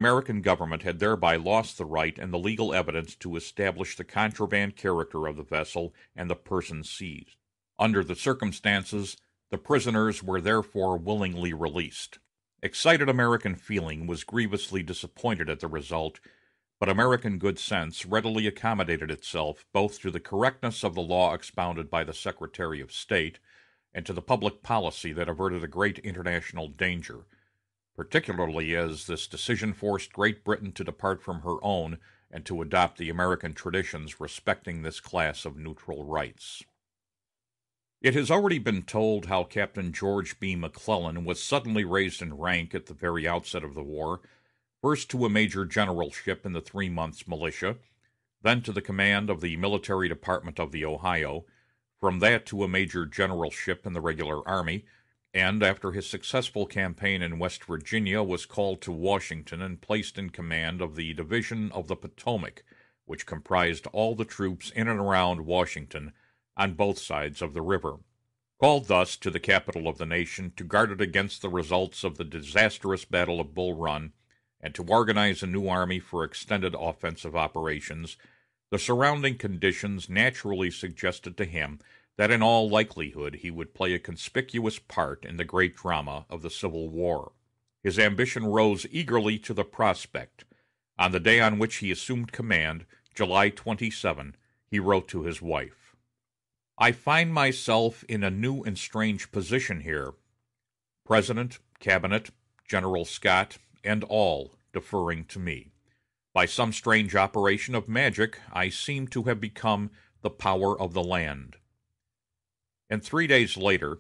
American government had thereby lost the right and the legal evidence to establish the contraband character of the vessel and the persons seized. Under the circumstances, the prisoners were therefore willingly released. Excited American feeling was grievously disappointed at the result, but American good sense readily accommodated itself both to the correctness of the law expounded by the Secretary of State and to the public policy that averted a great international danger, particularly as this decision forced Great Britain to depart from her own and to adopt the American traditions respecting this class of neutral rights. It has already been told how Captain George B. McClellan was suddenly raised in rank at the very outset of the war, first to a major generalship in the 3 months militia, then to the command of the military department of the Ohio, from that to a major generalship in the regular army, and after his successful campaign in West Virginia was called to Washington and placed in command of the Division of the Potomac, which comprised all the troops in and around Washington on both sides of the river. Called thus to the capital of the nation to guard it against the results of the disastrous Battle of Bull Run, and to organize a new army for extended offensive operations, the surrounding conditions naturally suggested to him that in all likelihood he would play a conspicuous part in the great drama of the Civil War. His ambition rose eagerly to the prospect. On the day on which he assumed command, July 27, he wrote to his wife, "I find myself in a new and strange position here. President, Cabinet, General Scott, and all deferring to me. By some strange operation of magic, I seem to have become the power of the land." And 3 days later,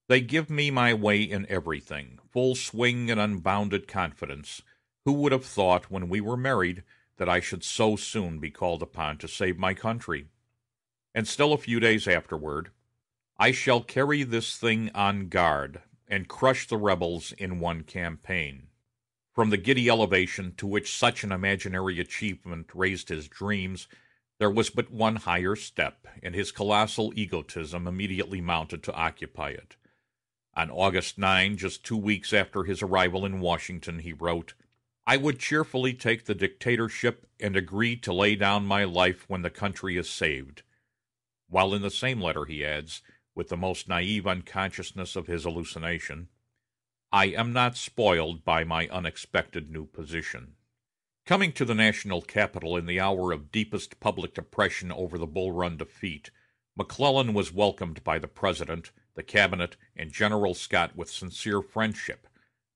"They give me my way in everything, full swing and unbounded confidence. Who would have thought when we were married that I should so soon be called upon to save my country?" And still a few days afterward, "I shall carry this thing on guard, and crush the rebels in one campaign." From the giddy elevation to which such an imaginary achievement raised his dreams, there was but one higher step, and his colossal egotism immediately mounted to occupy it. On August 9, just 2 weeks after his arrival in Washington, he wrote, "I would cheerfully take the dictatorship and agree to lay down my life when the country is saved," while in the same letter he adds, with the most naive unconsciousness of his hallucination, "I am not spoiled by my unexpected new position." Coming to the national capital in the hour of deepest public depression over the Bull Run defeat, McClellan was welcomed by the President, the Cabinet, and General Scott with sincere friendship,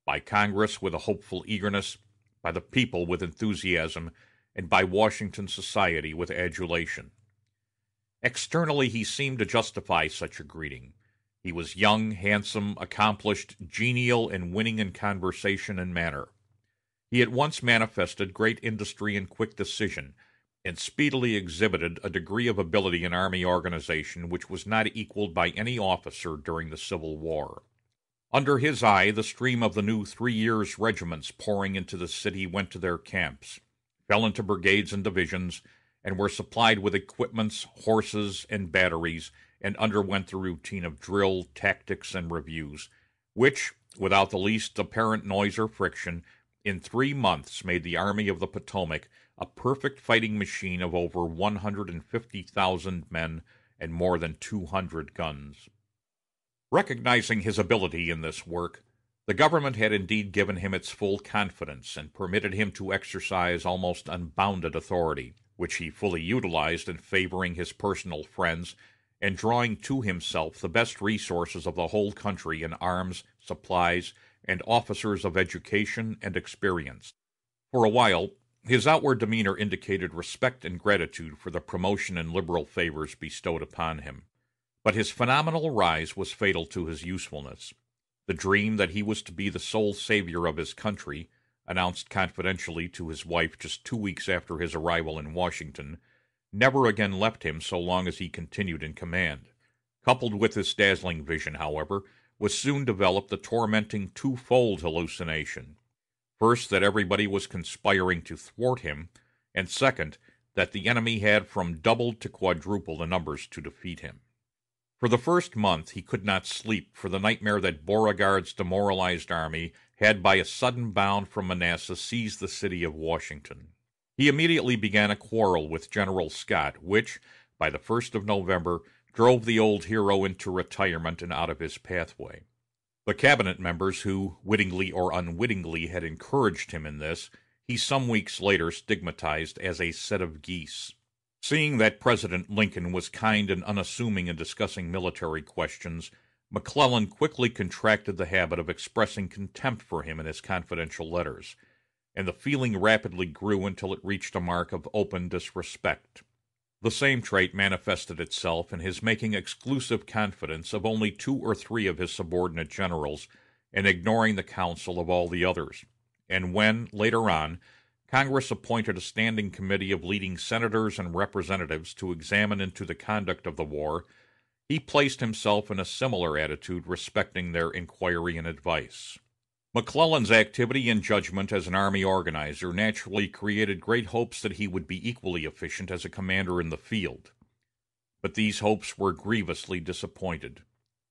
by Congress with a hopeful eagerness, by the people with enthusiasm, and by Washington society with adulation. Externally he seemed to justify such a greeting. He was young, handsome, accomplished, genial, and winning in conversation and manner. He at once manifested great industry and quick decision, and speedily exhibited a degree of ability in army organization which was not equaled by any officer during the Civil War. Under his eye the stream of the new 3 years' regiments pouring into the city went to their camps, fell into brigades and divisions, and were supplied with equipments, horses, and batteries, and underwent the routine of drill, tactics, and reviews, which, without the least apparent noise or friction, in 3 months made the Army of the Potomac a perfect fighting machine of over 150,000 men and more than 200 guns. Recognizing his ability in this work, the government had indeed given him its full confidence and permitted him to exercise almost unbounded authority, which he fully utilized in favoring his personal friends and drawing to himself the best resources of the whole country in arms, supplies, and officers of education and experience. For a while, his outward demeanor indicated respect and gratitude for the promotion and liberal favors bestowed upon him. But his phenomenal rise was fatal to his usefulness. The dream that he was to be the sole savior of his country, announced confidentially to his wife just 2 weeks after his arrival in Washington, never again left him so long as he continued in command. Coupled with this dazzling vision, however, was soon developed the tormenting twofold hallucination. First, that everybody was conspiring to thwart him, and second, that the enemy had from double to quadruple the numbers to defeat him. For the first month he could not sleep for the nightmare that Beauregard's demoralized army had by a sudden bound from Manassas seized the city of Washington. He immediately began a quarrel with General Scott, which, by the 1st of November, drove the old hero into retirement and out of his pathway. The cabinet members who, wittingly or unwittingly, had encouraged him in this, he some weeks later stigmatized as a set of geese. Seeing that President Lincoln was kind and unassuming in discussing military questions, McClellan quickly contracted the habit of expressing contempt for him in his confidential letters, and the feeling rapidly grew until it reached a mark of open disrespect. The same trait manifested itself in his making exclusive confidence of only 2 or 3 of his subordinate generals, and ignoring the counsel of all the others. And when, later on, Congress appointed a standing committee of leading senators and representatives to examine into the conduct of the war, he placed himself in a similar attitude respecting their inquiry and advice. McClellan's activity and judgment as an army organizer naturally created great hopes that he would be equally efficient as a commander in the field. But these hopes were grievously disappointed.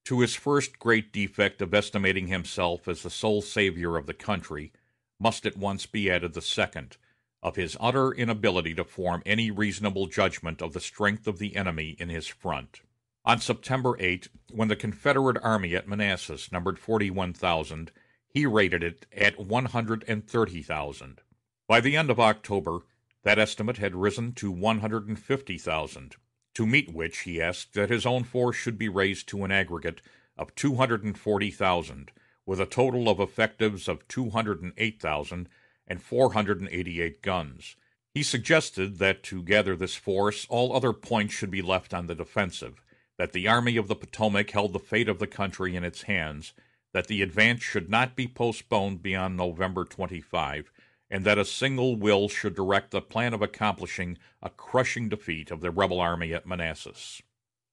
To his first great defect of estimating himself as the sole savior of the country, must at once be added the second, of his utter inability to form any reasonable judgment of the strength of the enemy in his front. On September 8, when the Confederate army at Manassas numbered 41,000, he rated it at 130,000. By the end of October, that estimate had risen to 150,000, to meet which he asked that his own force should be raised to an aggregate of 240,000, with a total of effectives of 208,000 and 488 guns. He suggested that to gather this force, all other points should be left on the defensive, that the Army of the Potomac held the fate of the country in its hands, that the advance should not be postponed beyond November 25, and that a single will should direct the plan of accomplishing a crushing defeat of the rebel army at Manassas.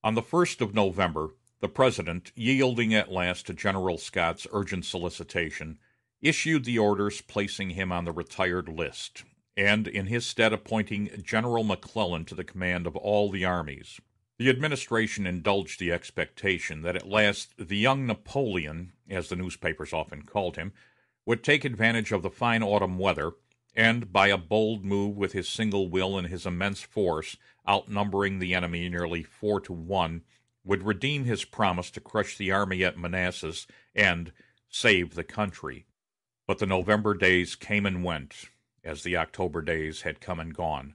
On the 1st of November, the President, yielding at last to General Scott's urgent solicitation, issued the orders placing him on the retired list, and in his stead appointing General McClellan to the command of all the armies. The administration indulged the expectation that at last the young Napoleon, as the newspapers often called him, would take advantage of the fine autumn weather, and by a bold move with his single will and his immense force, outnumbering the enemy nearly 4-1, would redeem his promise to crush the army at Manassas and save the country. But the November days came and went, as the October days had come and gone.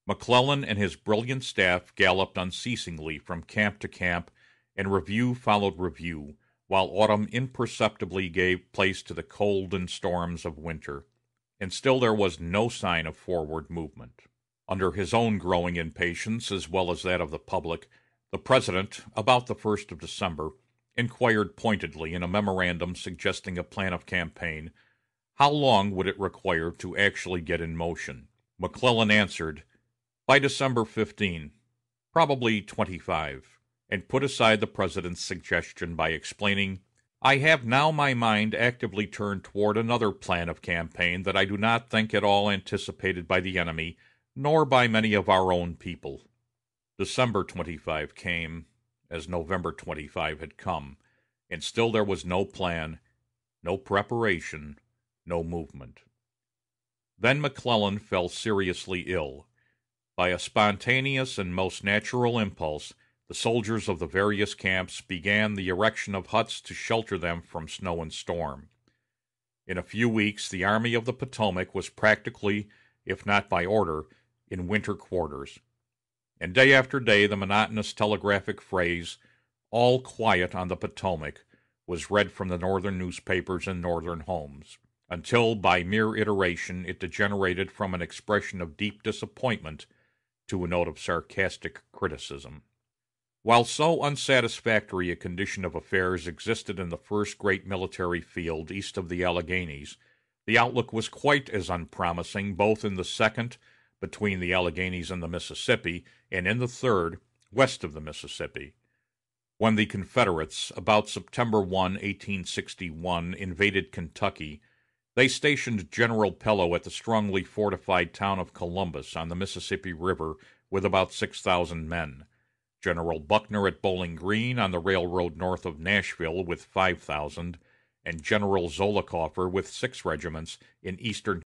McClellan and his brilliant staff galloped unceasingly from camp to camp, and review followed review, while autumn imperceptibly gave place to the cold and storms of winter, and still there was no sign of forward movement. Under his own growing impatience, as well as that of the public, the President, about the 1st of December, inquired pointedly in a memorandum suggesting a plan of campaign, how long would it require to actually get in motion. McClellan answered, by December 15, probably 25, and put aside the President's suggestion by explaining, I have now my mind actively turned toward another plan of campaign that I do not think at all anticipated by the enemy, nor by many of our own people. December 25 came, as November 25 had come, and still there was no plan, no preparation, no movement. Then McClellan fell seriously ill. By a spontaneous and most natural impulse, the soldiers of the various camps began the erection of huts to shelter them from snow and storm. In a few weeks, the Army of the Potomac was practically, if not by order, in winter quarters. And day after day the monotonous telegraphic phrase, "All quiet on the Potomac," was read from the Northern newspapers in Northern homes, until by mere iteration it degenerated from an expression of deep disappointment to a note of sarcastic criticism. While so unsatisfactory a condition of affairs existed in the first great military field east of the Alleghanies, the outlook was quite as unpromising both in the second, between the Alleghanies and the Mississippi, and in the third, west of the Mississippi. When the Confederates, about September 1, 1861, invaded Kentucky, they stationed General Pillow at the strongly fortified town of Columbus on the Mississippi River with about 6,000 men, General Buckner at Bowling Green on the railroad north of Nashville with 5,000, and General Zollicoffer with 6 regiments in eastern